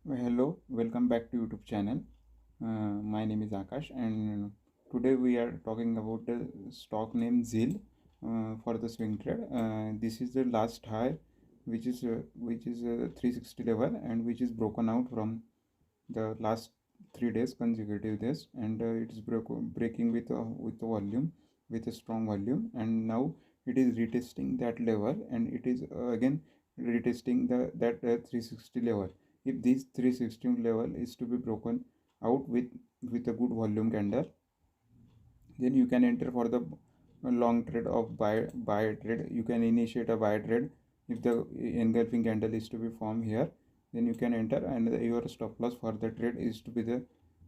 Hello, welcome back to YouTube channel. My name is Akash, and today we are talking about the stock name ZEEL for the swing trade. This is the last high, which is 360 level, and which is broken out from the last 3 days consecutive days, and it is breaking with the volume, with a strong volume, and now it is retesting that level, and it is again retesting that 360 level. If this 360 level is to be broken out with a good volume candle, then you can enter for the long trade of buy trade. You can initiate a buy trade. If the engulfing candle is to be formed here, then you can enter, and your stop loss for the trade is to be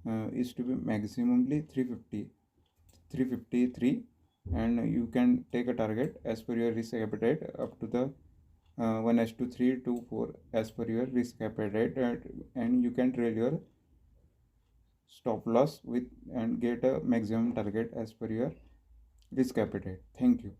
maximally 353, and you can take a target as per your risk appetite up to the 1 to 3 to 4 as per your risk appetite, and you can trail your stop loss with and get a maximum target as per your risk appetite. Thank you.